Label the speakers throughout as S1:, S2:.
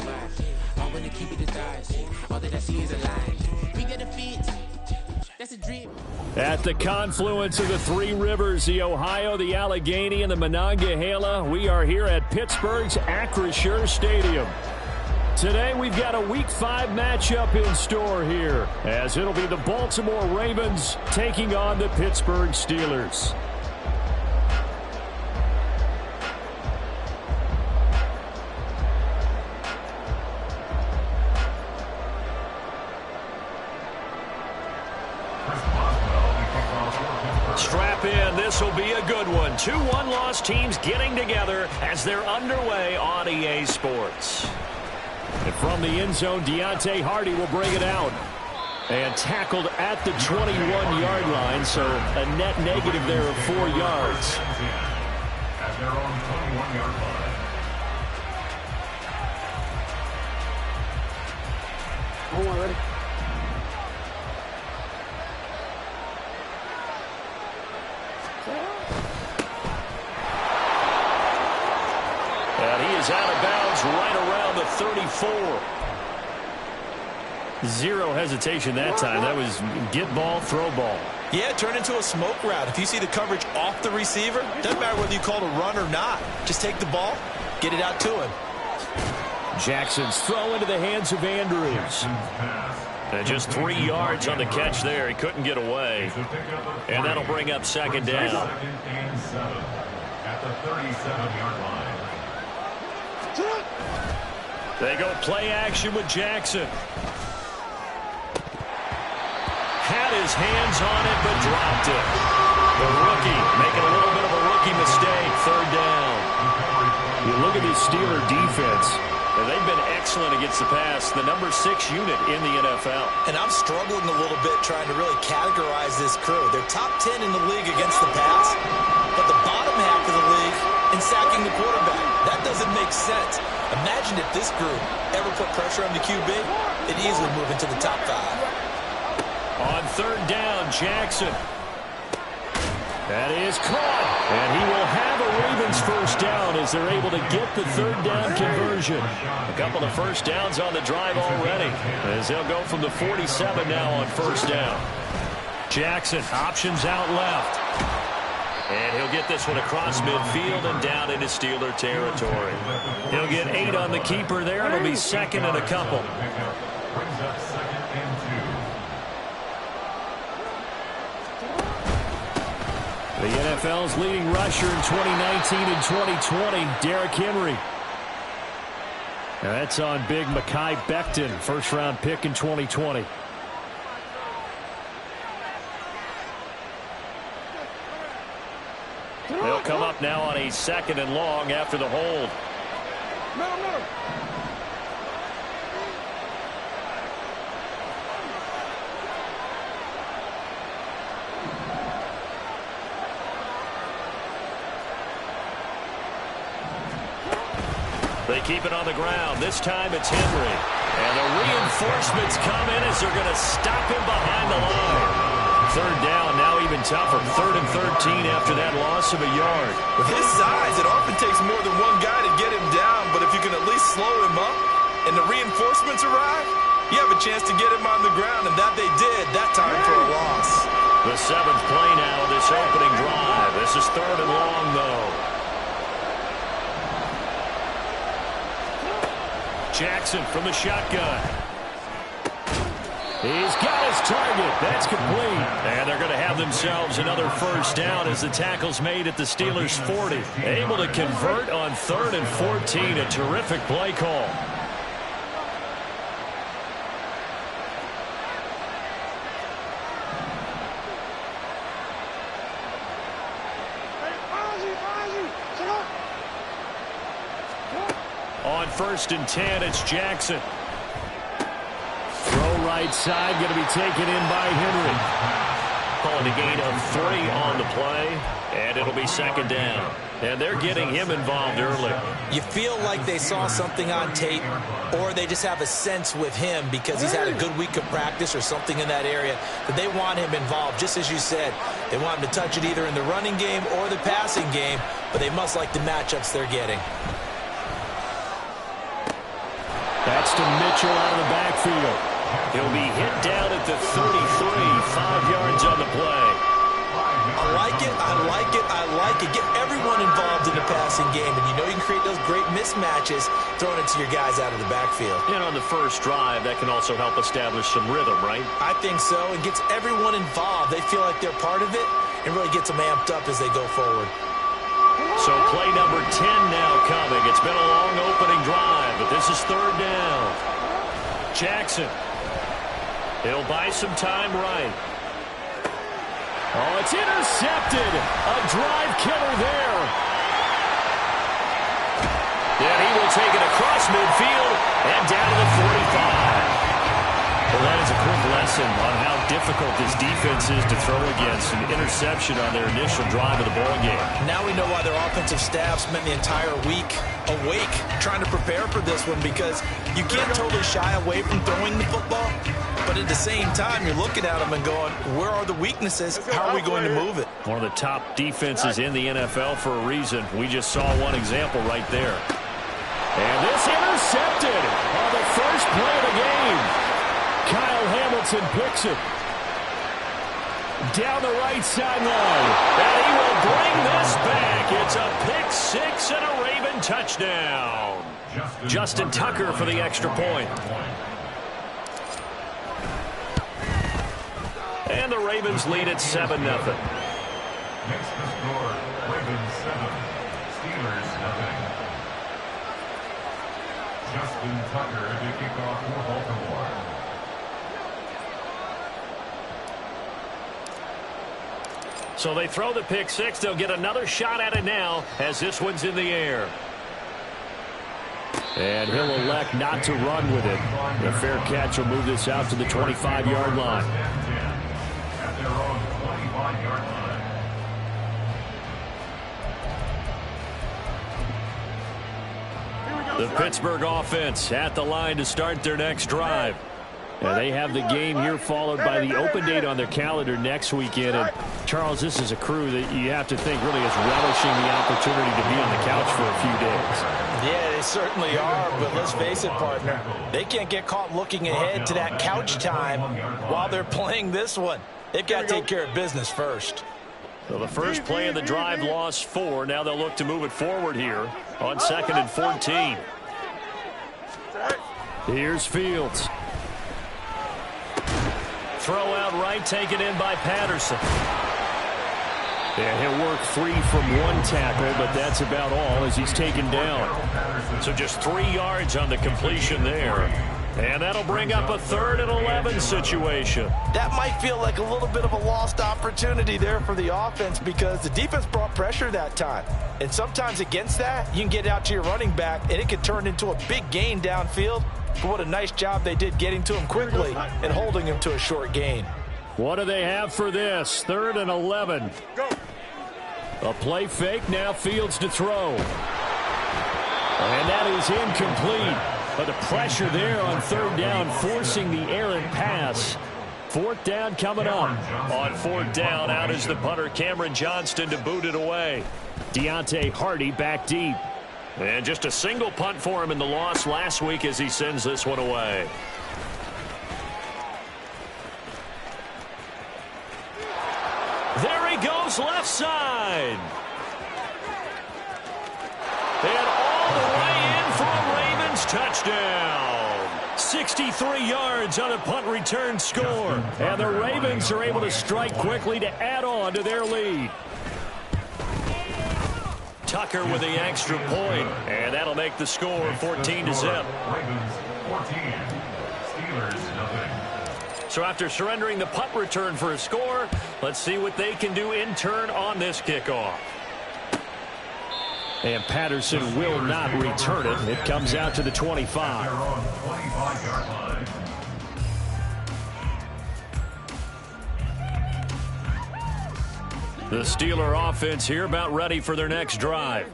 S1: vibes. I wanna keep it the thighs. All that I see is a lie. We get a fit. That's a dream.
S2: At the confluence of the three rivers, the Ohio, the Allegheny, and the Monongahela, we are here at Pittsburgh's Acrisure Stadium. Today, we've got a Week 5 matchup in store here, as it'll be the Baltimore Ravens taking on the Pittsburgh Steelers. Strap in. This will be a good one. Two one-loss teams getting together as they're underway on EA Sports. And from the end zone, Deontay Hardy will bring it out. And tackled at the 21-yard line, so a net negative there of 4 yards.
S3: At their own 21-yard line.
S4: Hold on, ready?
S2: And he is out of bounds right around the 34. Zero hesitation that time. That was get ball, throw ball.
S5: Yeah, it turned into a smoke route. If you see the coverage off the receiver, doesn't matter whether you call it a run or not. Just take the ball, get it out to him.
S2: Jackson's throw into the hands of Andrews. And just 3 yards on the catch there. He couldn't get away. And that'll bring up second down.
S3: Second and 7 at the 37-yard line.
S2: They go play action with Jackson. Had his hands on it, but dropped it. The rookie making a little bit of a rookie mistake. Third down. You look at this Steeler defense. They've been excellent against the pass. The number 6 unit in the NFL.
S5: And I'm struggling a little bit trying to really categorize this crew. They're top 10 in the league against the pass, but the bottom half of the league in sacking the quarterback. That doesn't make sense. Imagine if this group ever put pressure on the QB, it'd easily move into the top 5.
S2: On third down, Jackson. That is caught. And he will have a Ravens first down as they're able to get the third down conversion. A couple of first downs on the drive already, as they'll go from the 47 now on first down. Jackson options out left. And he'll get this one across midfield and down into Steeler territory. He'll get 8 on the keeper there. It'll be second and a couple.
S3: Brings up second and 2.
S2: The NFL's leading rusher in 2019 and 2020, Derrick Henry. Now that's on big Mekhi Becton, first-round pick in 2020. They'll come up now on a second and long after the hold. They keep it on the ground. This time it's Henry. And the reinforcements come in as they're going to stop him behind the line. Third down, now even tougher. 3rd and 13 after that loss of a yard.
S5: With his size, it often takes more than one guy to get him down, but if you can at least slow him up and the reinforcements arrive, you have a chance to get him on the ground, and that they did that time for a loss.
S2: The 7th play now of this opening drive. This is 3rd and long, though. Jackson from the shotgun. He's got his target. That's complete. And they're going to have themselves another first down as the tackle's made at the Steelers' 40. Able to convert on 3rd and 14. A terrific play call. On 1st and 10, it's Jackson. Throw right side, going to be taken in by Henry. Calling a gain of 3 on the play, and it'll be second down. And they're getting him involved early.
S5: You feel like they saw something on tape, or they just have a sense with him because he's had a good week of practice or something in that area that they want him involved. Just as you said, they want him to touch it either in the running game or the passing game, but they must like the matchups they're getting.
S2: That's to Mitchell out of the backfield. He'll be hit down at the 33, 5 yards on the play.
S5: I like it, I like it, I like it. Get everyone involved in the passing game, and you know you can create those great mismatches throwing it to your guys out of the backfield.
S2: And on the first drive, that can also help establish some rhythm, right?
S5: I think so. It gets everyone involved. They feel like they're part of it and really gets them amped up as they go forward.
S2: So play number 10 now coming. It's been a long opening drive, but this is third down. Jackson. He'll buy some time right. Oh, it's intercepted. A drive killer there. And he will take it across midfield and down to the 45. Well, that is a quick lesson on how difficult this defense is to throw against. An interception on their initial drive of the ballgame.
S5: Now we know why their offensive staff spent the entire week awake trying to prepare for this one, because you can't totally shy away from throwing the football, but at the same time, you're looking at them and going, where are the weaknesses? How are we going to move it?
S2: One of the top defenses in the NFL for a reason. We just saw one example right there. And this intercepted on the first play of the game. Kyle Hamilton picks it. Down the right sideline. And he will bring this back. It's a pick six and a Raven touchdown. Justin Tucker for the extra point. And the Ravens lead at 7-0.
S3: Makes the score Ravens 7, Steelers 0. Justin Tucker to kick off for Baltimore.
S2: So they throw the pick six. They'll get another shot at it now as this one's in the air. And he'll elect not to run with it. The fair catch will move this out to the 25-yard line.
S3: At their own 25-yard line.
S2: The Pittsburgh offense at the line to start their next drive. And they have the game here followed by the open date on their calendar next weekend. And, Charles, this is a crew that you have to think really is relishing the opportunity to be on the couch for a few days.
S5: Yeah, they certainly are, but let's face it, partner, they can't get caught looking ahead to that couch time while they're playing this one. They've got to take care of business first.
S2: So the first play of the drive lost 4. Now they'll look to move it forward here on 2nd and 14. Here's Fields. Throw out right, taken in by Patterson. Yeah, he'll work free from one tackle, but that's about all as he's taken down. So just 3 yards on the completion there. And that'll bring up a 3rd and 11 situation.
S5: That might feel like a little bit of a lost opportunity there for the offense, because the defense brought pressure that time. And sometimes against that, you can get out to your running back, and it could turn into a big gain downfield. But what a nice job they did getting to him quickly and holding him to a short gain.
S2: What do they have for this? 3rd and 11. A play fake, now Fields to throw. And that is incomplete. But the pressure there on 3rd down, forcing the errant pass. 4th down coming up. On 4th down, out is the punter, Cameron Johnston, to boot it away. Deontay Hardy back deep. And just a single punt for him in the loss last week as he sends this one away. There he goes, left side. And all the way in for a Ravens touchdown. 63 yards on a punt return score. And the Ravens are able to strike quickly to add on to their lead. Tucker with the extra point, and that'll make the score 14-0.
S3: Ravens 14, Steelers nothing.
S2: So after surrendering the punt return for a score, let's see what they can do in turn on this kickoff. And Patterson will not return it. It comes out to the 25.
S3: Their own 25-yard line.
S2: The Steeler offense here about ready for their next drive.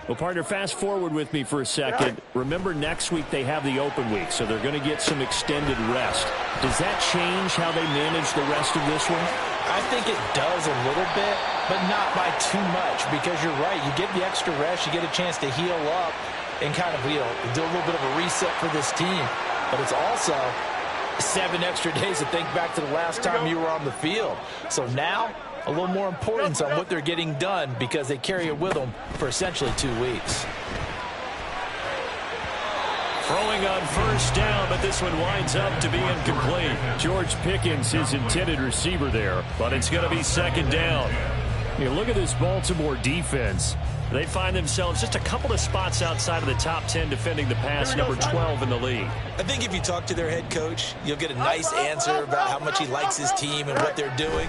S2: Well, partner, fast forward with me for a second. Remember, next week they have the open week, so they're going to get some extended rest. Does that change how they manage the rest of this one?
S5: I think it does a little bit, but not by too much, because you're right. You get the extra rest, you get a chance to heal up, and kind of, do a little bit of a reset for this team. But it's also 7 extra days to think back to the last time you were on the field. So now, a little more importance on what they're getting done because they carry it with them for essentially 2 weeks.
S2: Throwing on first down, but this one winds up to be incomplete. George Pickens, his intended receiver there, but it's going to be second down. You look at this Baltimore defense. They find themselves just a couple of spots outside of the top 10 defending the pass, number 12 in the league.
S5: I think if you talk to their head coach, you'll get a nice answer about how much he likes his team and what they're doing.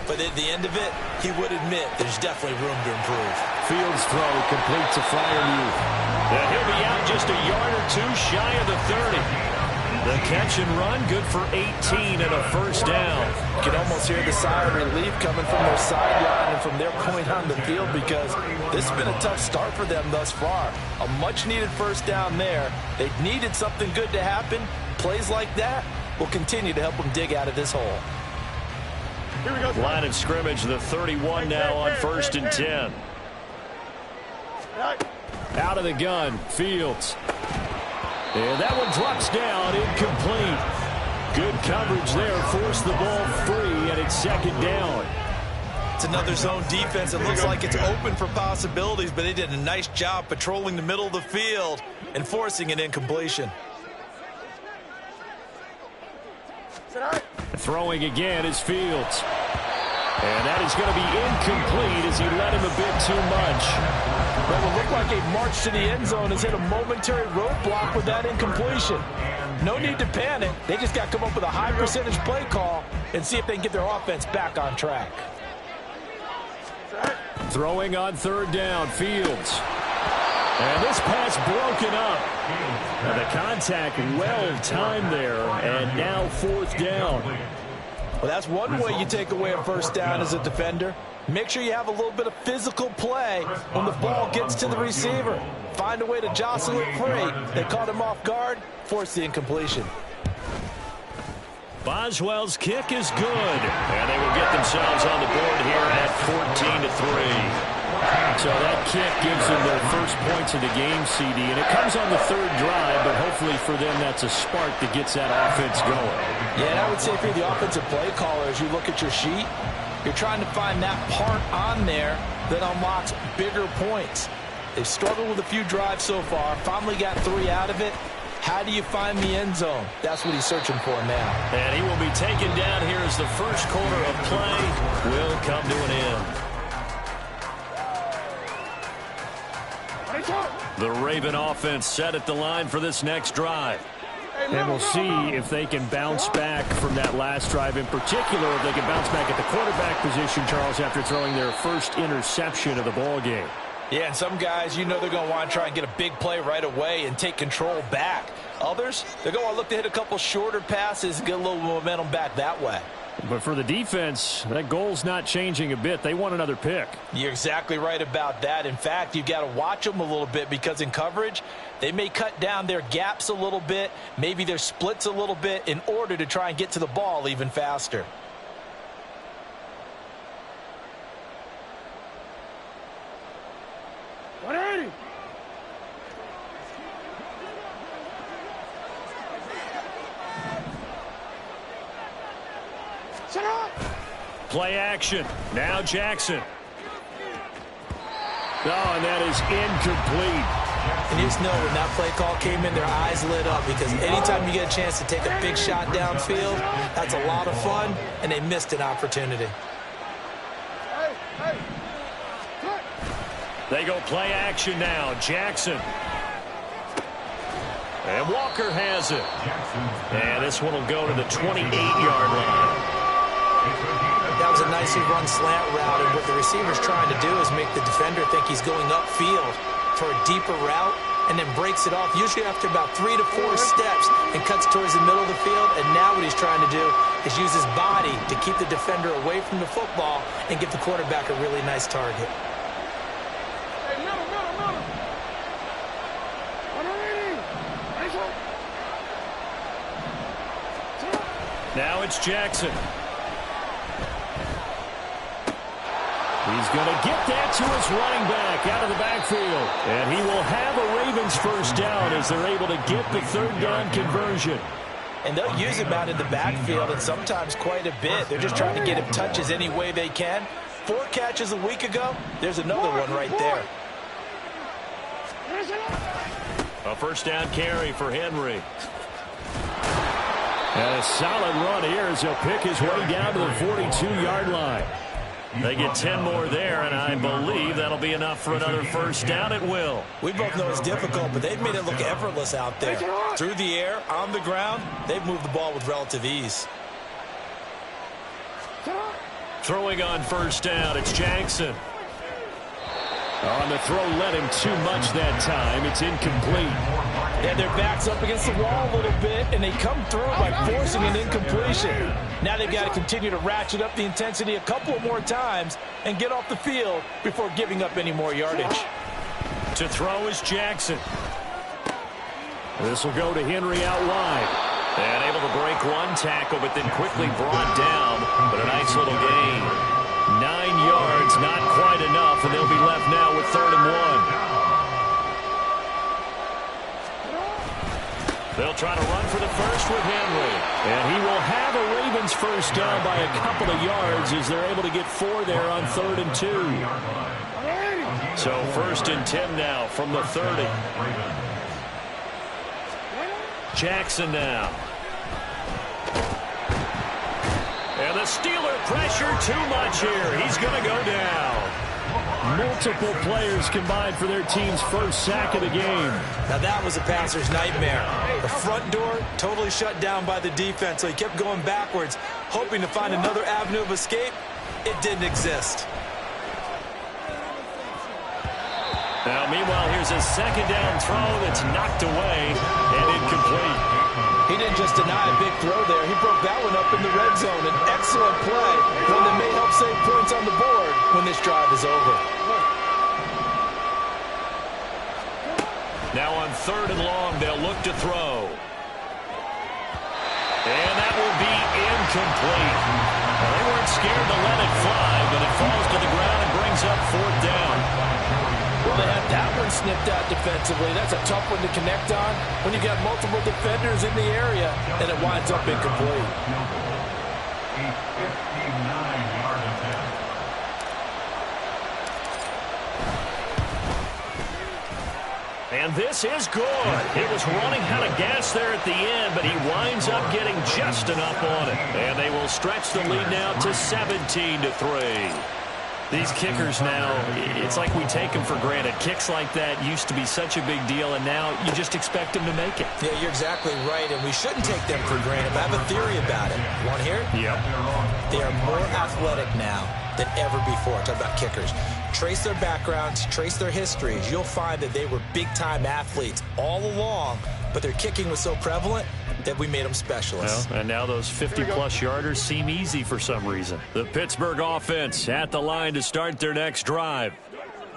S5: But at the end of it, he would admit there's definitely room to improve.
S2: Fields throw complete to Freiermuth. And he'll be out just a yard or two shy of the 30. The catch and run, good for 18 and a first down.
S5: You can almost hear the sigh of relief coming from their sideline and from their point on the field because this has been a tough start for them thus far. A much-needed first down there. They needed something good to happen. Plays like that will continue to help them dig out of this hole.
S2: Line of scrimmage, the 31 now on 1st and 10. Out of the gun, Fields. And that one drops down, incomplete. Good coverage there, forced the ball free, and it's second down.
S5: It's another zone defense. It looks like it's open for possibilities, but they did a nice job patrolling the middle of the field and forcing an incompletion.
S2: Throwing again is Fields. And that is going to be incomplete as he led him a bit too much.
S5: But it will look like a march to the end zone has hit a momentary roadblock with that incompletion. No need to panic. They just got to come up with a high percentage play call and see if they can get their offense back on track.
S2: Throwing on third down, Fields. And this pass broken up. And the contact well timed there, and now fourth down.
S5: Well, that's one way you take away a first down as a defender. Make sure you have a little bit of physical play when the ball gets to the receiver. Find a way to jostle it free. They caught him off guard, forced the incompletion.
S2: Boswell's kick is good, and they will get themselves on the board here at 14-3. So that kick gives them their first points of the game, CD, and it comes on the third drive, but hopefully for them that's a spark that gets that offense going.
S5: Yeah, and I would say if you're the offensive play caller, as you look at your sheet, you're trying to find that part on there that unlocks bigger points. They've struggled with a few drives so far, finally got 3 out of it. How do you find the end zone? That's what he's searching for now.
S2: And he will be taken down here as the first quarter of play will come to an end. The Raven offense set at the line for this next drive. And we'll see if they can bounce back from that last drive. In particular, if they can bounce back at the quarterback position, Charles, after throwing their first interception of the ball game.
S5: Yeah, and some guys, they're going to want to try and get a big play right away and take control back. Others, they're going to want to look to hit a couple shorter passes and get a little momentum back that way.
S2: But for the defense, that goal's not changing a bit. They want another pick.
S5: You're exactly right about that. In fact, you've got to watch them a little bit because in coverage, they may cut down their gaps a little bit, maybe their splits a little bit in order to try and get to the ball even faster.
S2: Play action. Now Jackson. Oh, and that is incomplete.
S5: And you just know when that play call came in, their eyes lit up because anytime you get a chance to take a big shot downfield, that's a lot of fun, and they missed an opportunity.
S2: They go play action now. Jackson. And Walker has it. And this one will go to the 28-yard line.
S5: That was a nicely run slant route, and what the receiver's trying to do is make the defender think he's going upfield for a deeper route and then breaks it off, usually after about 3 to 4 steps, and cuts towards the middle of the field. And now what he's trying to do is use his body to keep the defender away from the football and give the quarterback a really nice target. Now
S2: it's Jackson. He's going to get that to his running back out of the backfield. And he will have a Ravens first down as they're able to get the third down conversion.
S5: And they'll use him out in the backfield, and sometimes quite a bit. They're just trying to get him touches any way they can. 4 catches a week ago. There's another one right there.
S2: A first down carry for Henry. And a solid run here as he'll pick his way down to the 42-yard line. They get 10 more there, and I believe that'll be enough for another first down. It will.
S5: We both know it's difficult, but they've made it look effortless out there. Through the air, on the ground, they've moved the ball with relative ease.
S2: Throwing on first down, it's Jackson. On the throw, led him too much that time. It's incomplete.
S5: And their back's up against the wall a little bit, and they come through by forcing an incompletion. Now they've got to continue to ratchet up the intensity a couple more times and get off the field before giving up any more yardage.
S2: To throw is Jackson. This will go to Henry out wide. And able to break one tackle, but then quickly brought down. But a nice little gain. 9 yards, not quite enough, and they'll be left now with 3rd and 1. They'll try to run for the first with Henry. And he will have a Ravens first down by a couple of yards as they're able to get 4 there on 3rd and 2. So 1st and 10 now from the 30. Jackson now. And the Steeler pressure too much here. He's going to go down. Multiple players combined for their team's first sack of the game.
S5: Now that was a passer's nightmare. The front door totally shut down by the defense, so he kept going backwards, hoping to find another avenue of escape. It didn't exist.
S2: Now, meanwhile, here's a 2nd down throw that's knocked away and incomplete.
S5: He didn't just deny a big throw there. He broke that one up in the red zone. An excellent play, one that may help save points on the board when this drive is over.
S2: Now on 3rd and long, they'll look to throw. And that will be incomplete. Well, they weren't scared to let it fly, but it falls to the ground and brings up 4th down.
S5: Well, they had that one snipped out defensively. That's a tough one to connect on when you got multiple defenders in the area, and it winds up incomplete.
S2: And this is good. It was running out of gas there at the end, but he winds up getting just enough on it. And they will stretch the lead now to 17-3. These kickers now, it's like we take them for granted. Kicks like that used to be such a big deal, and now you just expect them to make it.
S5: Yeah, you're exactly right, and we shouldn't take them for granted. But I have a theory about it. You want to hear it?
S2: Yep.
S5: They are more athletic now than ever before. Talk about kickers. Trace their backgrounds, trace their histories. You'll find that they were big-time athletes all along, but their kicking was so prevalent that we made them specialists.
S2: Well, and now those 50-plus yarders seem easy for some reason. The Pittsburgh offense at the line to start their next drive.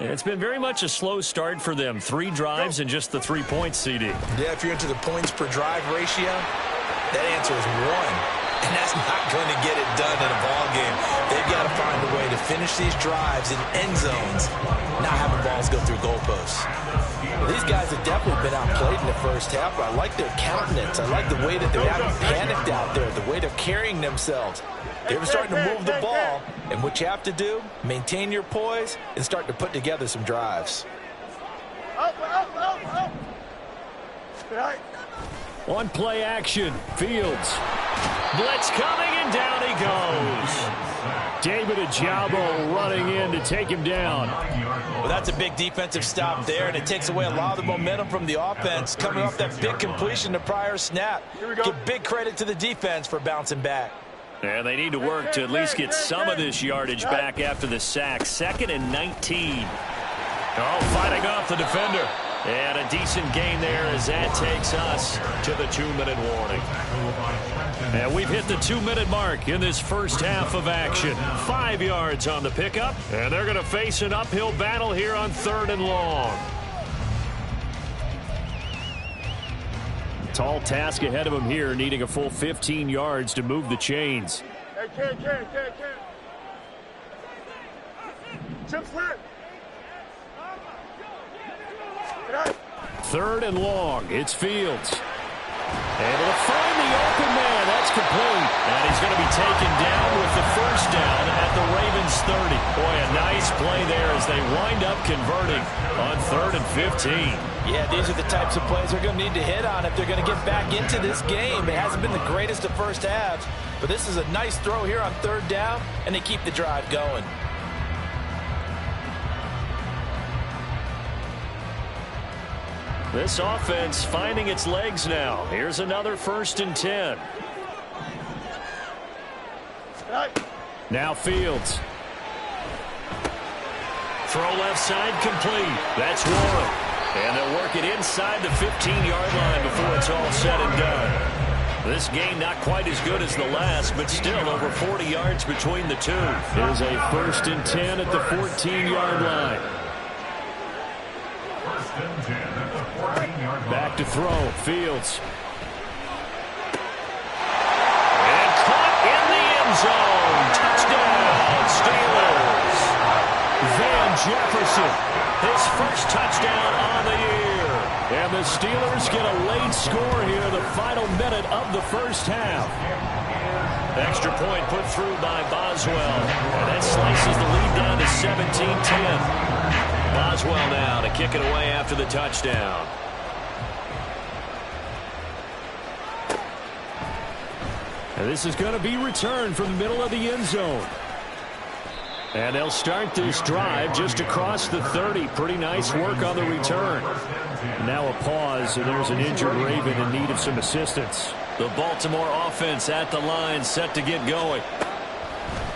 S2: It's been very much a slow start for them. 3 drives and just the 3 points, CD.
S5: Yeah, if you're into the points per drive ratio, that answer is 1. And that's not going to get it done in a ball game. They've got to find a way to finish these drives in end zones, not having balls go through goalposts. These guys have definitely been outplayed in the first half, but I like their countenance. I like the way that they haven't panicked out there, the way they're carrying themselves. They're starting to move the ball, and what you have to do, maintain your poise and start to put together some drives.
S2: On play action, Fields. Blitz coming, and down he goes. David Ojabo running in to take him down.
S5: Well, that's a big defensive stop there, and it takes away a lot of the momentum from the offense coming off that big completion the prior snap. Give big credit to the defense for bouncing back.
S2: And they need to work to at least get some of this yardage back after the sack. 2nd and 19. Oh, fighting off the defender. And a decent gain there as that takes us to the 2-minute warning. And we've hit the 2-minute mark in this first half of action. 5 yards on the pickup, and they're going to face an uphill battle here on 3rd and long. Tall task ahead of him here, needing a full 15 yards to move the chains.
S4: Hey, Ken.
S2: Third and long. It's Fields. Able to find the open man. That's complete. And he's going to be taken down with the first down at the Ravens 30. Boy, a nice play there as they wind up converting on 3rd and 15.
S5: Yeah, these are the types of plays they're going to need to hit on if they're going to get back into this game. It hasn't been the greatest of first halves, but this is a nice throw here on 3rd down, and they keep the drive going.
S2: This offense finding its legs now. Here's another 1st and 10. Now Fields. Throw left side complete. That's Warren. And they'll work it inside the 15-yard line before it's all said and done. This game not quite as good as the last, but still over 40 yards between the two. Here's a 1st and 10 at the 14-yard line. Back to throw. Fields. And caught in the end zone. Touchdown, Steelers. Van Jefferson, his first touchdown on the year. And the Steelers get a late score here, the final minute of the first half. Extra point put through by Boswell. And that slices the lead down to 17-10. Boswell now to kick it away after the touchdown. And this is going to be returned from the middle of the end zone. And they'll start this drive just across the 30. Pretty nice work on the return. Now a pause, and there's an injured Raven in need of some assistance. The Baltimore offense at the line, set to get going.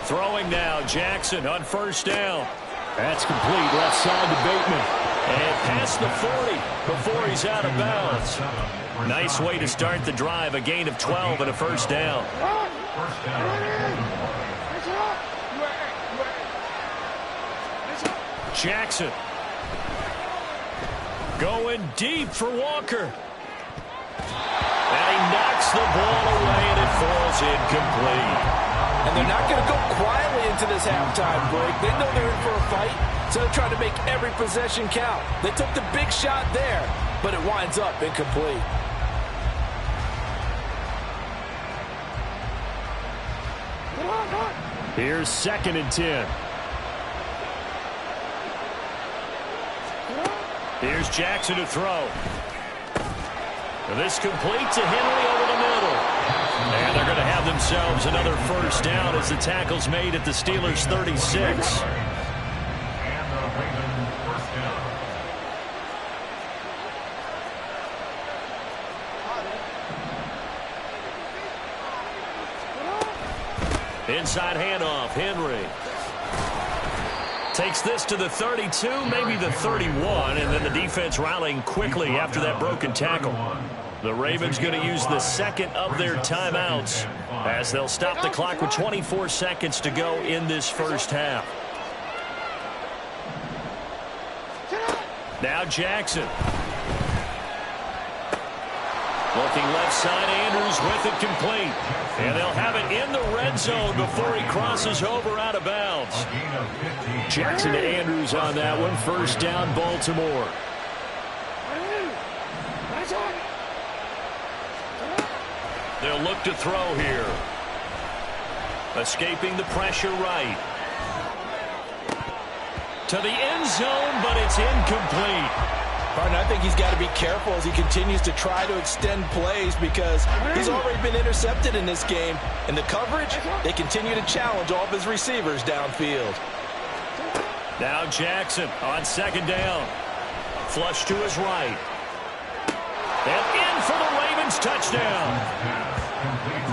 S2: Throwing now, Jackson on 1st down. That's complete, left side to Bateman. And past the 40 before he's out of bounds. Nice way to start the drive, a gain of 12 and a 1st down. Jackson. Going deep for Walker. And he knocks the ball away, and it falls incomplete.
S5: And they're not going to go quietly into this halftime break. They know they're in for a fight, so they're trying to make every possession count. They took the big shot there, but it winds up incomplete.
S2: Here's 2nd and 10. Here's Jackson to throw. And this complete to Henry over the middle. And they're going to have themselves another 1st down as the tackle's made at the Steelers' 36. Inside handoff, Henry. Takes this to the 32, maybe the 31, and then the defense rallying quickly after that broken tackle. The Ravens going to use the 2nd of their timeouts as they'll stop the clock with 24 seconds to go in this first half. Now Jackson. Looking left side, Andrews with it complete. And they'll have it in the red zone before he crosses over out of bounds. Jackson to Andrews on that one. 1st down, Baltimore. They'll look to throw here. Escaping the pressure right. To the end zone, but it's incomplete.
S5: Pardon, I think he's got to be careful as he continues to try to extend plays because he's already been intercepted in this game. And the coverage, they continue to challenge all of his receivers downfield.
S2: Now Jackson on 2nd down. Flush to his right. And in for the Ravens touchdown.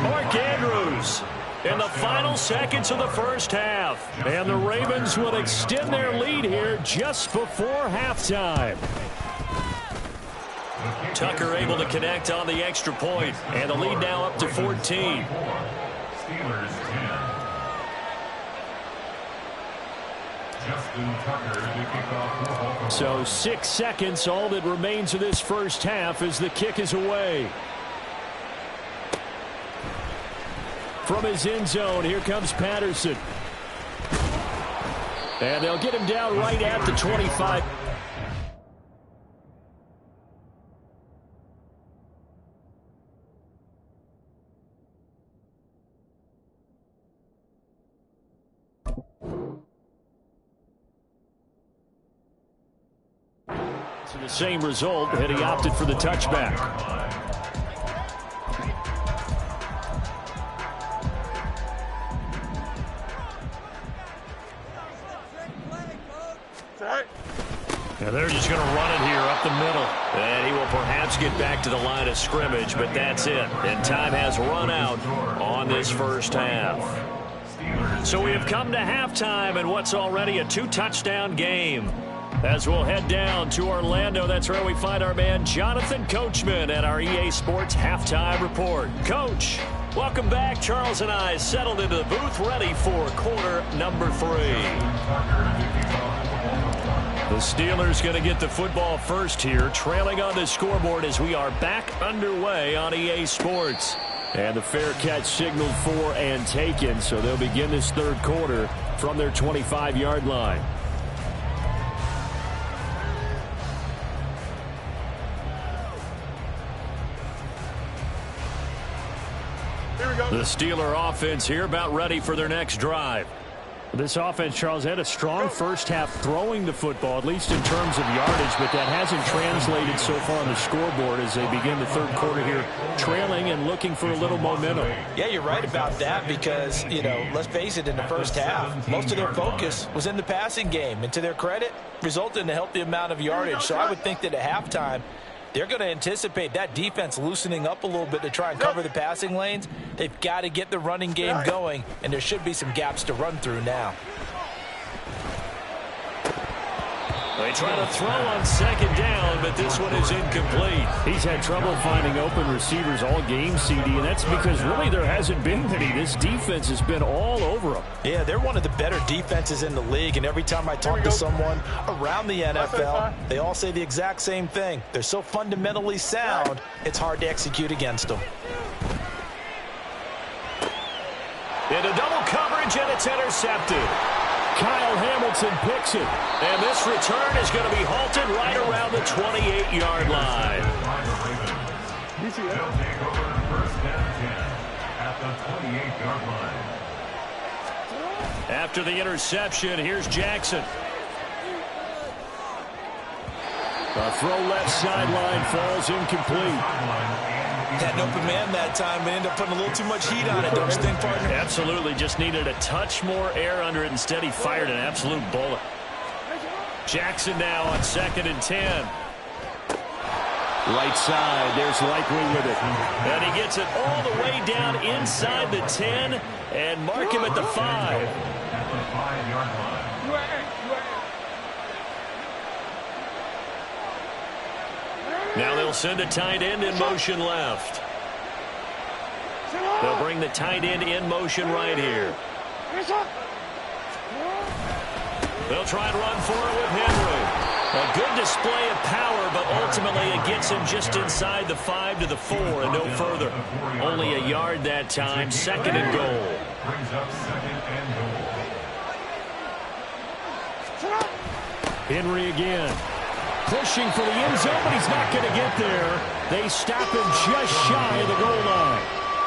S2: Mark Andrews in the final seconds of the first half. And the Ravens will extend their lead here just before halftime. Tucker able to connect on the extra point, and the lead now up to 14.
S3: Steelers 10. Justin Tucker to kick off.
S2: So 6 seconds, all that remains of this first half as the kick is away. From his end zone, here comes Patterson. And they'll get him down right at the 25. To the same result, and he opted for the touchback. And they're just going to run it here up the middle. And he will perhaps get back to the line of scrimmage, but that's it. And time has run out on this first half. So we have come to halftime in what's already a 2-touchdown game. As we'll head down to Orlando, that's where we find our man Jonathan Coachman at our EA Sports Halftime Report. Coach, welcome back. Charles and I settled into the booth, ready for quarter number 3. The Steelers going to get the football first here, trailing on the scoreboard as we are back underway on EA Sports. And the fair catch signaled for and taken, so they'll begin this third quarter from their 25-yard line. The Steeler offense here about ready for their next drive. This offense, Charles, had a strong first half throwing the football, at least in terms of yardage, but that hasn't translated so far on the scoreboard as they begin the third quarter here, trailing and looking for a little momentum.
S5: Yeah, you're right about that because, let's face it, in the first half, most of their focus was in the passing game, and to their credit, resulted in a healthy amount of yardage. So I would think that at halftime, they're going to anticipate that defense loosening up a little bit to try and cover the passing lanes. They've got to get the running game going, and there should be some gaps to run through now.
S2: They try to throw on second down, but this one is incomplete. He's had trouble finding open receivers all game, CD, and that's because really there hasn't been many. This defense has been all over them.
S5: Yeah, they're one of the better defenses in the league, and every time I talk to someone around the NFL, they all say the exact same thing. They're so fundamentally sound, it's hard to execute against them.
S2: Into double coverage, and it's intercepted. Kyle Hamilton picks it, and this return is going to be halted right around the 28-yard line.
S3: They'll take over first and 10 at the 28-yard line.
S2: After the interception, here's Jackson. A throw left sideline falls incomplete.
S5: Had an open man that time, but ended up putting a little too much heat on it, don't you think, partner?
S2: Absolutely, just needed a touch more air under it. Instead, he fired an absolute bullet. Jackson now on 2nd and 10. Right side, there's Likely with it. And he gets it all the way down inside the 10 and mark him at the 5.
S3: At the 5-yard line.
S2: Now they'll send a tight end in motion left. They'll bring the tight end in motion right here. They'll try and run for it with Henry. A good display of power, but ultimately it gets him just inside the 5 to the 4 and no further. Only a yard that time, 2nd and goal.
S3: Brings up 2nd and goal.
S2: Henry again. Pushing for the end zone, but he's not going to get there. They stop him just shy of the goal line.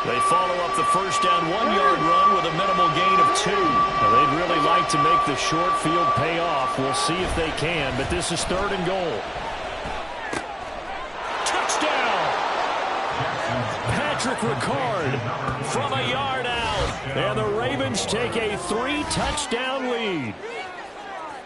S2: They follow up the first down 1-yard run with a minimal gain of 2. Now, they'd really like to make the short field pay off. We'll see if they can, but this is 3rd and goal. Touchdown! Patrick Ricard from a yard out. And the Ravens take a 3-touchdown lead.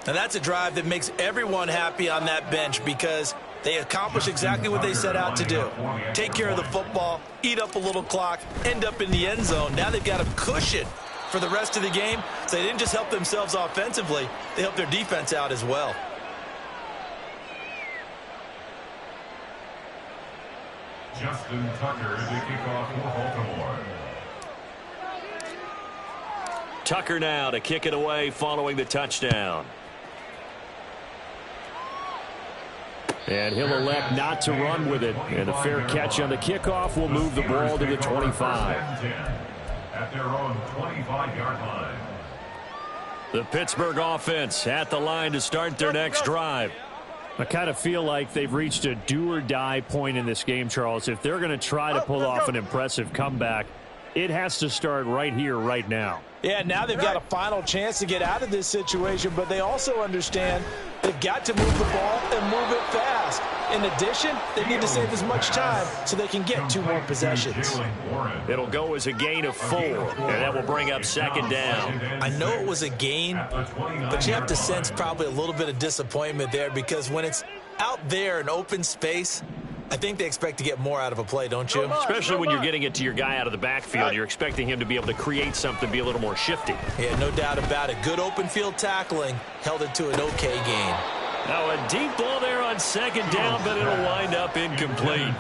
S5: And that's a drive that makes everyone happy on that bench because they accomplish exactly what they set out to do. Take care of the football, eat up a little clock, end up in the end zone. Now they've got a cushion for the rest of the game. So they didn't just help themselves offensively, they helped their defense out as well.
S3: Justin Tucker to kick off for Baltimore.
S2: Tucker now to kick it away following the touchdown. And he'll elect not to run with it. And a fair catch on the kickoff will move the ball to the 25.
S3: At their own 25-yard line.
S2: The Pittsburgh offense at the line to start their next drive.
S4: I kind of feel like they've reached a do-or-die point in this game, Charles. If they're going to try to pull off an impressive comeback, it has to start right here, right now.
S5: Yeah, now they've got a final chance to get out of this situation, but they also understand they've got to move the ball and move it fast. In addition, they need to save as much time so they can get 2 more possessions.
S2: It'll go as a gain of 4, and that will bring up second down.
S5: I know it was a gain, but you have to sense probably a little bit of disappointment there because when it's out there in open space, I think they expect to get more out of a play, don't you?
S2: Especially when you're getting it to your guy out of the backfield. You're expecting him to be able to create something, be a little more shifty.
S5: Yeah, no doubt about it. Good open field tackling held it to an okay gain.
S2: Now a deep ball there on second down, but it'll wind up incomplete.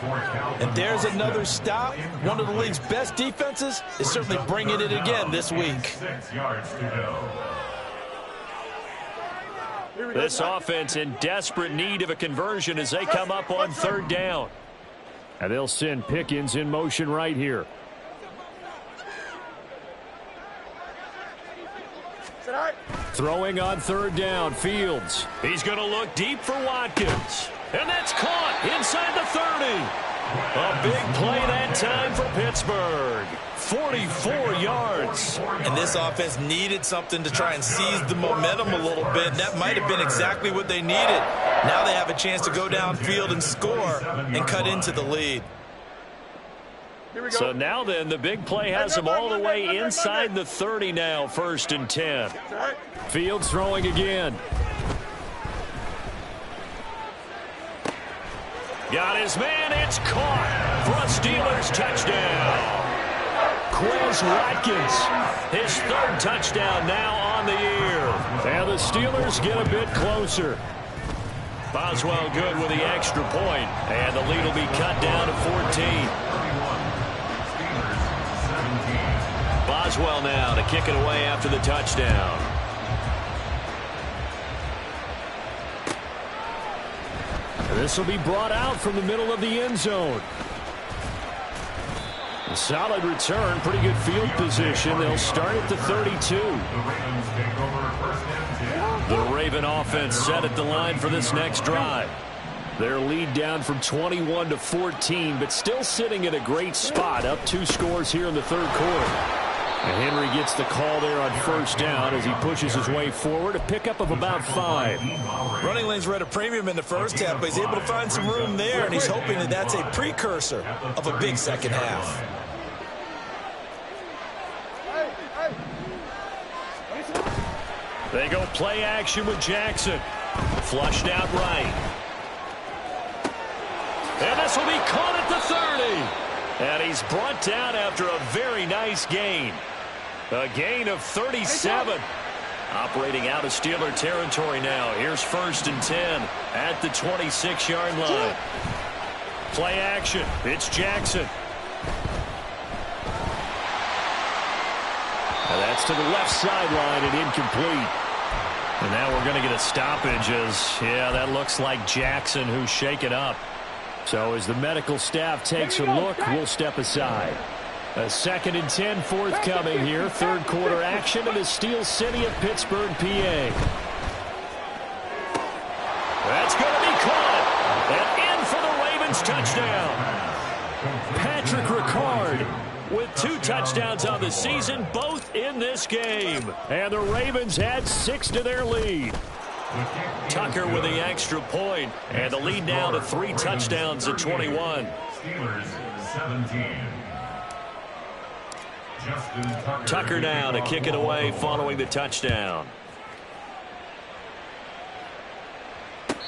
S5: And there's another stop. One of the league's best defenses is certainly bringing it again this week.
S3: 6 yards to go.
S2: This offense in desperate need of a conversion as they come up on third down.
S4: And they'll send Pickens in motion right here. Throwing on third down, Fields.
S2: He's going to look deep for Watkins. And that's caught inside the 30. A big play that time for Pittsburgh. 44 yards.
S5: And this offense needed something to try and seize the momentum a little bit. That might have been exactly what they needed. Now they have a chance to go downfield and score and cut into the lead.
S2: So now then, the big play has them all the way inside the 30 now, 1st and 10.
S4: Fields throwing again.
S2: Got his man, it's caught for a Steelers touchdown. Quez Watkins, his 3rd touchdown now on the year.
S4: And the Steelers get a bit closer.
S2: Boswell good with the extra point, and the lead will be cut down to 14. Boswell now to kick it away after the touchdown.
S4: This will be brought out from the middle of the end zone. A solid return, pretty good field position. They'll start at the 32.
S2: The Raven offense set at the line for this next drive.
S4: Their lead down from 21 to 14, but still sitting at a great spot, up 2 scores here in the 3rd quarter. And Henry gets the call there on 1st down as he pushes his way forward, a pickup of about 5.
S5: Running lanes were at a premium in the first half, but he's able to find some room there, and he's hoping that that's a precursor of a big second half.
S2: They go play action with Jackson. Flushed out right. And this will be caught at the 30. And he's brought down after a very nice gain. A gain of 37. Operating out of Steeler territory now. Here's 1st and 10 at the 26-yard line. Play action. It's Jackson.
S4: And that's to the left sideline and incomplete.
S2: And now we're going to get a stoppage as, yeah, that looks like Jackson who's shaken up.
S4: So as the medical staff takes a look, we'll step aside. A 2nd and 10 forthcoming here. 3rd quarter action in the Steel City of Pittsburgh, PA.
S2: That's going to be caught. And in for the Ravens touchdown. Patrick Ricard with 2 touchdowns on the season, both in this game.
S4: And the Ravens add 6 to their lead.
S2: Tucker with the extra point, and the lead now to 3 touchdowns at 21.
S3: Steelers 17.
S2: Tucker now to kick it away following the touchdown.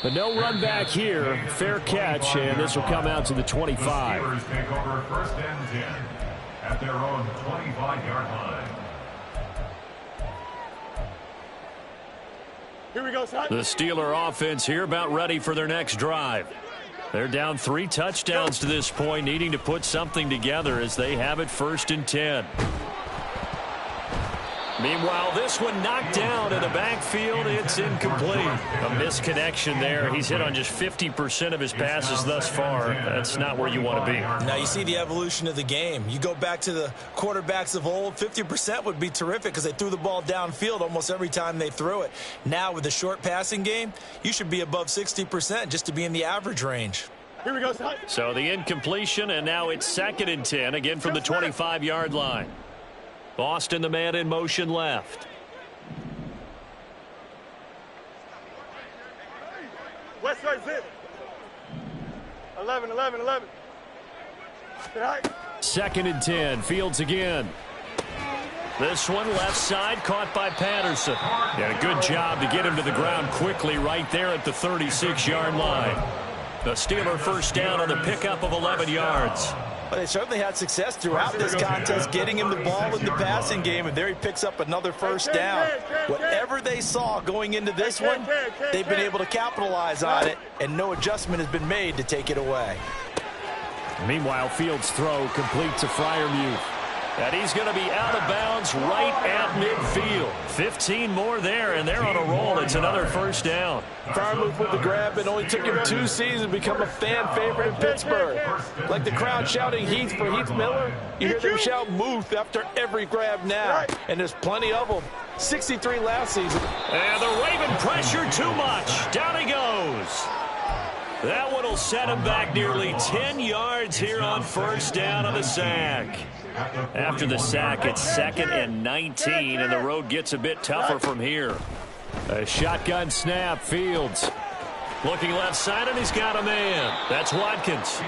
S4: But no run back here. Fair catch, and this will come out to the 25.
S3: The Steelers take over 1st and 10 at their own 25-yard line.
S6: Here we go, son.
S2: The Steeler offense here about ready for their next drive. They're down 3 touchdowns to this point, needing to put something together as they have it 1st and 10.
S4: Meanwhile, this one knocked down in the backfield. It's incomplete. A misconnection there. He's hit on just 50% of his passes thus far. That's not where you want to be.
S5: Now you see the evolution of the game. You go back to the quarterbacks of old, 50% would be terrific because they threw the ball downfield almost every time they threw it. Now with the short passing game, you should be above 60% just to be in the average range.
S6: Here we go.
S4: So the incompletion, and now it's 2nd and 10, again from the 25-yard line. Boston, the man in motion left.
S6: West side zip. 11.
S4: 2nd and 10. Fields again. This one left side caught by Patterson. Yeah, a good job to get him to the ground quickly right there at the 36-yard line. The Steeler first down on the pickup of 11 yards.
S5: But they certainly had success throughout this contest getting him the ball in the passing game, and there he picks up another first down. Whatever they saw going into this one, they've been able to capitalize on it, and no adjustment has been made to take it away.
S4: Meanwhile, Fields' throw complete to Freiermuth. And he's going to be out of bounds right at midfield. 15 more there, and they're on a roll. It's another first down.
S7: Freiermuth with the grab. It only took him 2 seasons to become a fan favorite in Pittsburgh. Like the crowd shouting Heath for Heath Miller, you hear them shout Muth after every grab now. And there's plenty of them. 63 last season.
S4: And the Raven pressure too much. Down he goes. That one will set him back nearly 10 yards here on first down on the sack. After the sack, it's 2nd and 19, and the road gets a bit tougher from here. A shotgun snap, Fields. Looking left side, and he's got a man. That's Watkins.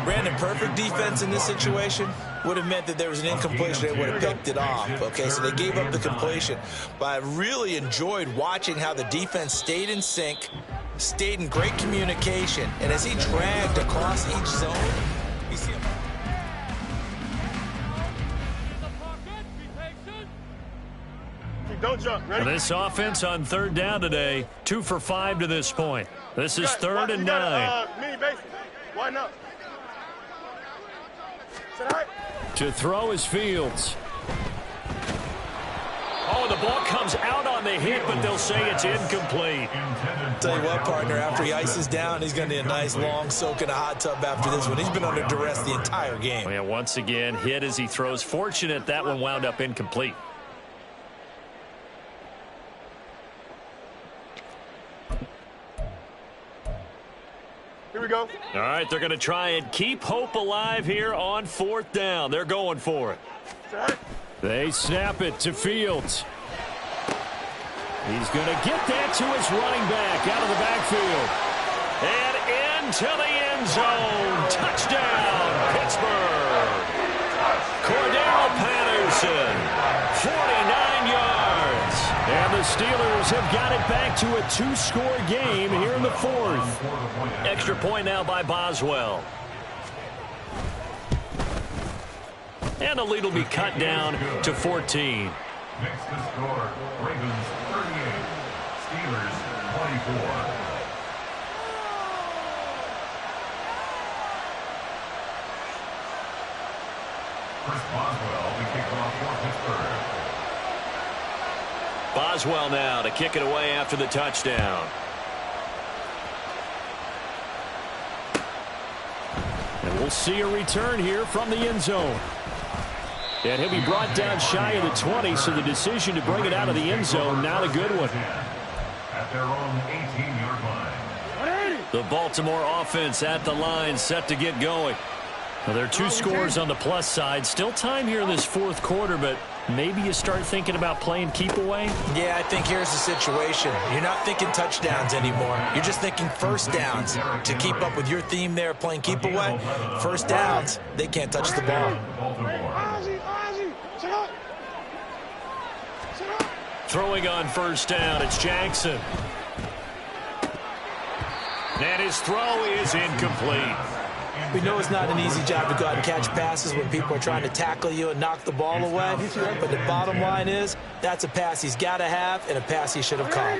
S5: Brandon, perfect defense in this situation would have meant that there was an incompletion. They would have picked it off. Okay, so they gave up the completion. But I really enjoyed watching how the defense stayed in sync, stayed in great communication, and as he dragged across each zone, you see him.
S6: Don't jump. Ready?
S4: This offense on 3rd down today, 2 for 5 to this point. This is 3rd and 9.
S6: Mini basic. Why not?
S4: To throw is Fields. Oh, the ball comes out on the hit, but they'll say it's incomplete.
S5: Tell you what, partner, after he ices down, he's going to need a nice long soak in a hot tub after this one. He's been under duress the entire game.
S4: Oh, yeah, once again, hit as he throws. Fortunate that one wound up incomplete.
S6: Here we go.
S4: All right, they're going to try and keep hope alive here on 4th down. They're going for it. They snap it to Fields. He's going to get that to his running back out of the backfield. And into the end zone. Touchdown, Pittsburgh. Cordell Patterson, 49 yards. And the Steelers have got it back to a 2-score game here in the 4th. Extra point now by Boswell. And the lead will be cut down to 14.
S3: Next to score, Ravens 38, Steelers 24. Chris Boswell, the kickoff for Pittsburgh.
S4: Boswell now to kick it away after the touchdown. And we'll see a return here from the end zone. And he'll be brought down shy of the 20, so the decision to bring it out of the end zone, not a good one.
S3: At their own 18-yard line.
S4: The Baltimore offense at the line, set to get going. Well, there are 2 scores on the plus side. Still time here in this 4th quarter, but maybe you start thinking about playing keep away?
S5: Yeah, I think here's the situation. You're not thinking touchdowns anymore. You're just thinking first downs. To keep up with your theme there, playing keep away, first downs, they can't touch the ball.
S4: Throwing on first down, it's Jackson. And his throw is incomplete.
S5: We know it's not an easy job to go out and catch passes when people are trying to tackle you and knock the ball away. But the bottom line is, that's a pass he's got to have and a pass he should have caught.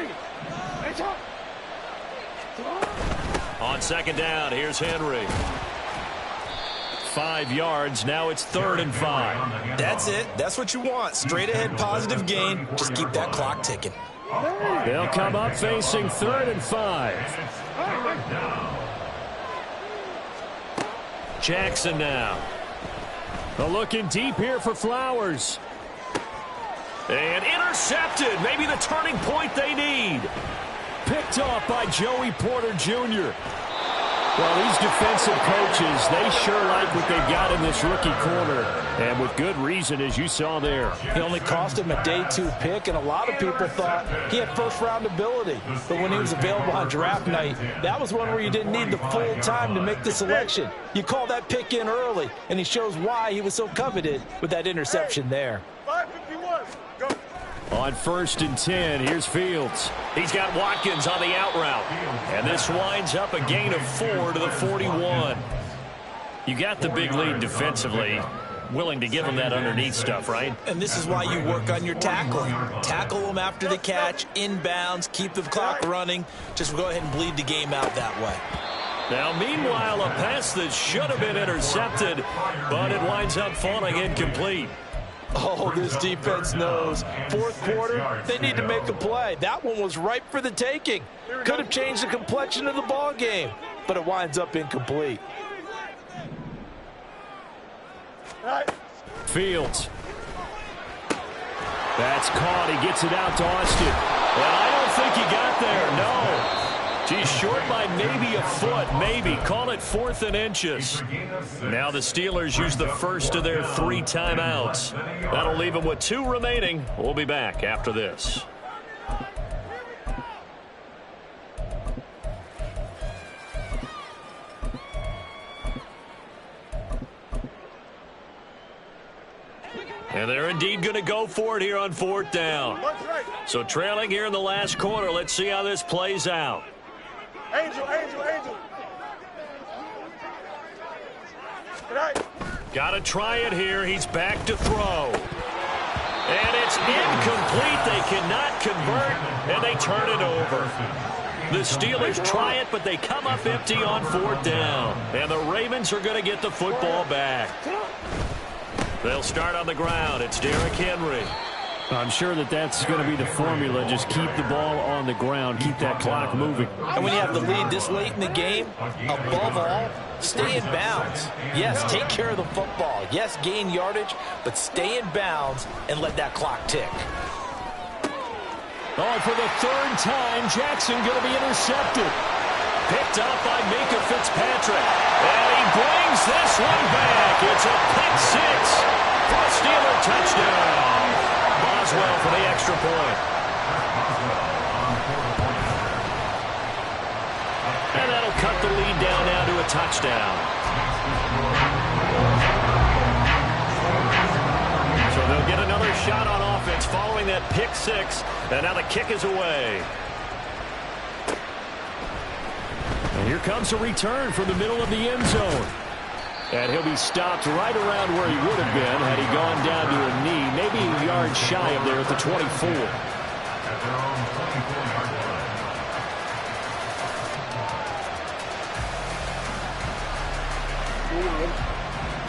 S4: On 2nd down, here's Henry. 5 yards. Now it's 3rd and 5.
S5: That's it. That's what you want. Straight ahead positive gain. Just keep that clock ticking.
S4: They'll come up facing 3rd and 5. Jackson now. Looking deep here for Flowers. And intercepted. Maybe the turning point they need. Picked off by Joey Porter Jr. Well, these defensive coaches, they sure like what they've got in this rookie corner. And with good reason, as you saw there.
S7: He only cost him a day 2 pick, and a lot of people thought he had first-round ability. But when he was available on draft night, that was one where you didn't need the full time to make the selection. You call that pick in early, and he shows why he was so coveted with that interception there.
S6: 5:51. Go.
S4: On 1st and 10, here's Fields. He's got Watkins on the out route. And this winds up a gain of 4 to the 41. You got the big lead defensively. Willing to give him that underneath stuff, right?
S5: And this is why you work on your tackling. Tackle them after the catch, inbounds, keep the clock running. Just go ahead and bleed the game out that way.
S4: Now, meanwhile, a pass that should have been intercepted, but it winds up falling incomplete.
S7: Oh, this defense knows. 4th quarter, they need to make a play. That one was ripe for the taking. Could have changed the complexion of the ball game, but it winds up incomplete.
S4: Fields. That's caught. He gets it out to Austin. And I don't think he got there. No. He's short by maybe a foot, maybe. Call it 4th and inches. Now the Steelers use the first of their 3 timeouts. That'll leave them with 2 remaining. We'll be back after this. And they're indeed going to go for it here on 4th down. So trailing here in the last quarter. Let's see how this plays out.
S6: Angel.
S4: Got to try it here. He's back to throw. And it's incomplete. They cannot convert, and they turn it over. The Steelers try it, but they come up empty on 4th down. And the Ravens are going to get the football back. They'll start on the ground. It's Derrick Henry. I'm sure that's going to be the formula. Just keep the ball on the ground. Keep that clock moving.
S5: And when you have the lead this late in the game, above all, stay in bounds. Yes, take care of the football. Yes, gain yardage, but stay in bounds and let that clock tick.
S4: Oh, for the 3rd time, Jackson going to be intercepted. Picked up by Minkah Fitzpatrick. And he brings this one back. It's a pick 6 for a Steeler touchdown. Boswell for the extra point. And that'll cut the lead down now to a touchdown. So they'll get another shot on offense following that pick 6. And now the kick is away. And here comes a return from the middle of the end zone. And he'll be stopped right around where he would have been had he gone down to a knee, maybe a yard shy of there at the 24.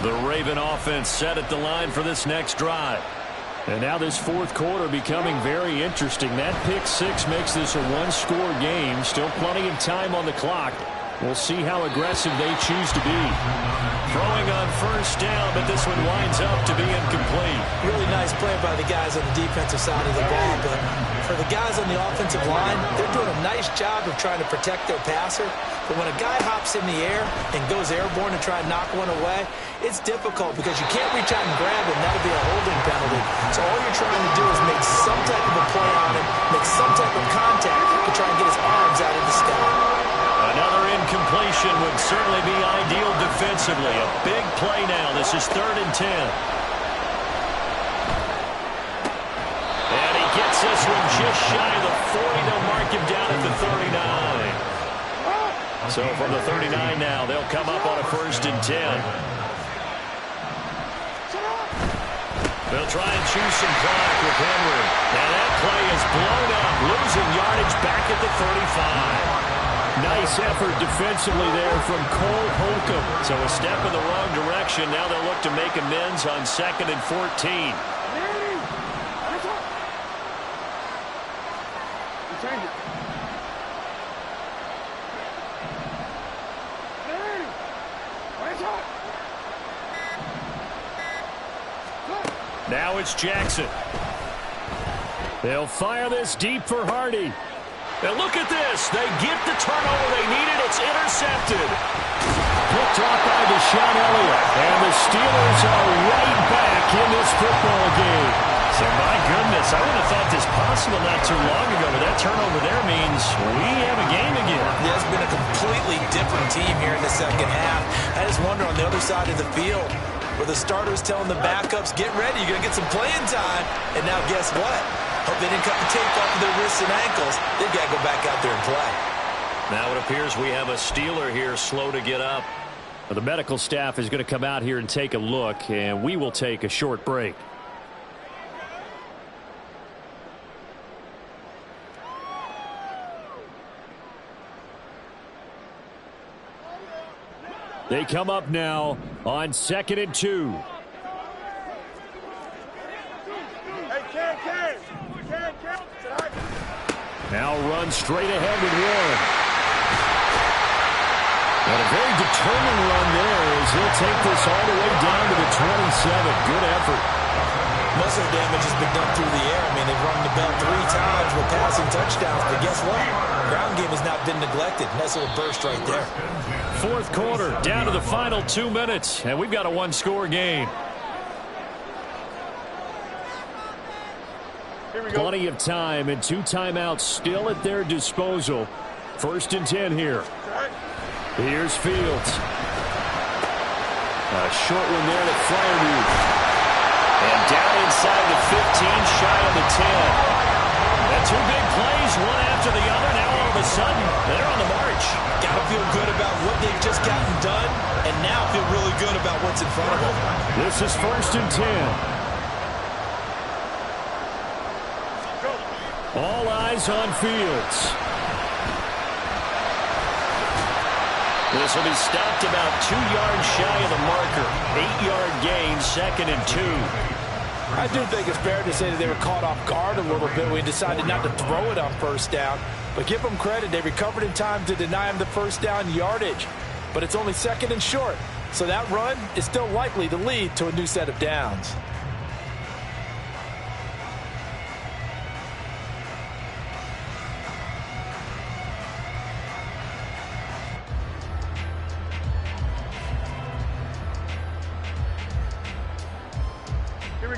S4: The Raven offense set at the line for this next drive. And now this 4th quarter becoming very interesting. That pick 6 makes this a 1-score game. Still plenty of time on the clock. We'll see how aggressive they choose to be. Throwing on 1st down, but this one winds up to be incomplete.
S5: Really nice play by the guys on the defensive side of the ball, but for the guys on the offensive line, they're doing a nice job of trying to protect their passer. But when a guy hops in the air and goes airborne to try and knock one away, it's difficult because you can't reach out and grab him. That'll be a holding penalty. So all you're trying to do is make some type of a play on him, make some type of contact to try and get his arms out of the sky.
S4: Another incompletion would certainly be ideal defensively. A big play now. This is 3rd and 10. And he gets this one just shy of the 40. They'll mark him down at the 39. So from the 39 now, they'll come up on a 1st and 10. They'll try and choose some clock with Henry. Now that play is blown up, losing yardage back at the 35. Nice effort defensively there from Cole Holcomb. So a step in the wrong direction. Now they'll look to make amends on 2nd and 14. Now it's Jackson. They'll fire this deep for Hardy. And look at this. They get the turnover they needed. It's intercepted. Picked off by Deshaun Elliott. And the Steelers are right back in this football game. So, my goodness, I would have thought this possible not too long ago. But that turnover there means we have a game again.
S5: Yeah, it's been a completely different team here in the second half. I just wonder on the other side of the field where the starters telling the backups, get ready, you're going to get some playing time. And now guess what? Hope they didn't cut the tape off of their wrists and ankles. They've got to go back out there and play.
S4: Now it appears we have a Steeler here slow to get up. Well, the medical staff is going to come out here and take a look, and we will take a short break. They come up now on 2nd and 2. Now run straight ahead with Warren. And a very determined run there as he'll take this all the way down to the 27. Good effort.
S5: Most of the damage has been done through the air. I mean, they've run the bell 3 times with passing touchdowns. But guess what? Ground game has not been neglected. Nice little burst right there.
S4: 4th quarter, down to the final 2 minutes. And we've got a 1-score game. Plenty of time and 2 timeouts still at their disposal. 1st and 10 here. Here's Fields. A short one there to Freiermuth. And down inside the 15, shy of the 10. And 2 big plays, one after the other. Now all of a sudden, they're on the march.
S5: Got to feel good about what they've just gotten done, and now feel really good about what's in front of them.
S4: This is 1st and 10. All eyes on Fields. This will be stopped about 2 yards shy of the marker. 8-yard gain, 2nd and 2.
S7: I do think it's fair to say that they were caught off guard a little bit. We decided not to throw it on 1st down. But give them credit. They recovered in time to deny him the 1st down yardage. But it's only 2nd and short. So that run is still likely to lead to a new set of downs.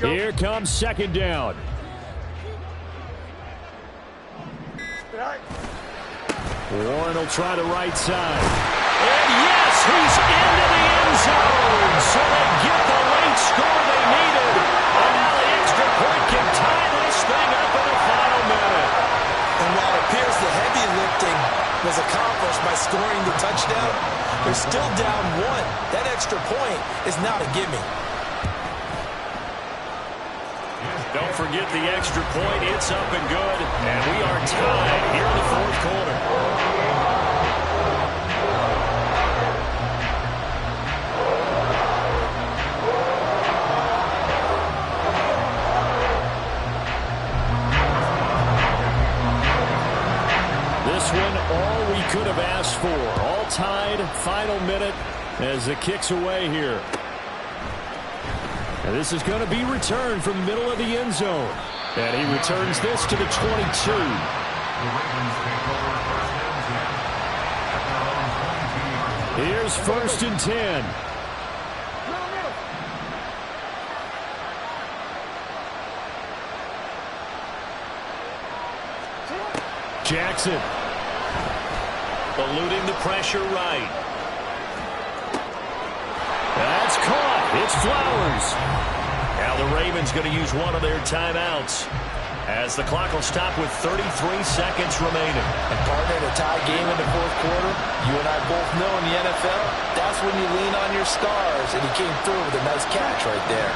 S4: Here comes 2nd down. Warren will try the right side. And yes, he's into the end zone. So they get the late score they needed. And now the extra point can tie this thing up in the final minute.
S5: And while it appears the heavy lifting was accomplished by scoring the touchdown, they're still down 1. That extra point is not a gimme.
S4: Don't forget the extra point. It's up and good. And we are tied here in the 4th quarter. This one, all we could have asked for. All tied, final minute as it kicks away here. And this is going to be returned from the middle of the end zone. And he returns this to the 22. Here's 1st and 10. Jackson. Eluding the pressure right. That's caught. It's Flowers. Now the Ravens going to use one of their timeouts as the clock will stop with 33 seconds remaining.
S5: And partner, in a tie game in the 4th quarter, you and I both know in the NFL, that's when you lean on your stars, and he came through with a nice catch right there.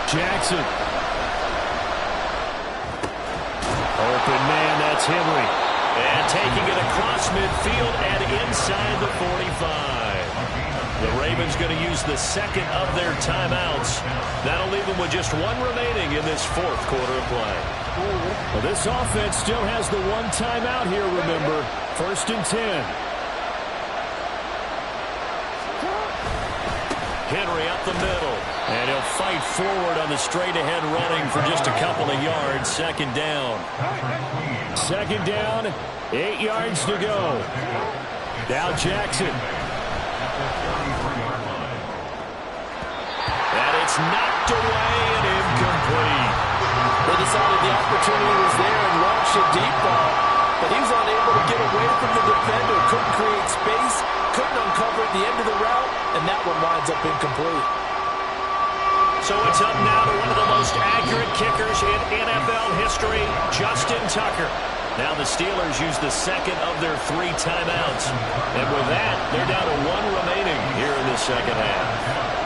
S4: Jackson. Open man, that's Henry. And taking it across midfield and inside the 45. The Ravens going to use the second of their timeouts. That'll leave them with just one remaining in this fourth quarter of play.
S2: Well, this offense still has the one timeout here, remember. 1st and 10.
S4: Henry up the middle. And he'll fight forward on the straight-ahead running for just a couple of yards. 2nd down.
S2: 2nd down, 8 yards to go. Now Jackson.
S4: And it's knocked away and incomplete.
S7: They decided the opportunity was there and launched a deep ball, but he was unable to get away from the defender. Couldn't create space, couldn't uncover at the end of the route, and that one winds up incomplete.
S4: So it's up now to one of the most accurate kickers in NFL history, Justin Tucker. Now the Steelers use the second of their 3 timeouts. And with that, they're down to 1 remaining here in the second half.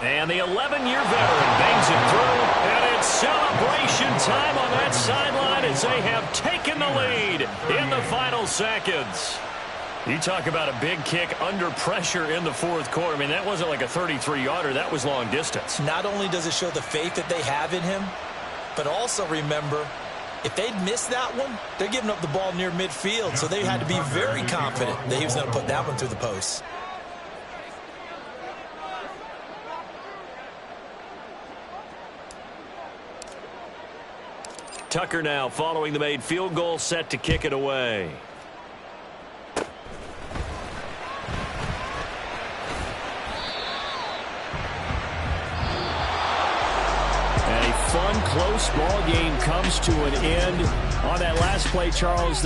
S4: And the 11-year veteran bangs it through, and it's celebration time on that sideline as they have taken the lead in the final seconds. You talk about a big kick under pressure in the fourth quarter. I mean, that wasn't like a 33-yarder. That was long distance.
S5: Not only does it show the faith that they have in him, but also remember, if they'd missed that one, they're giving up the ball near midfield, so they had to be very confident that he was going to put that one through the post.
S4: Tucker now following the made field goal, set to kick it away.
S2: And a fun, close ball game comes to an end. On that last play, Charles,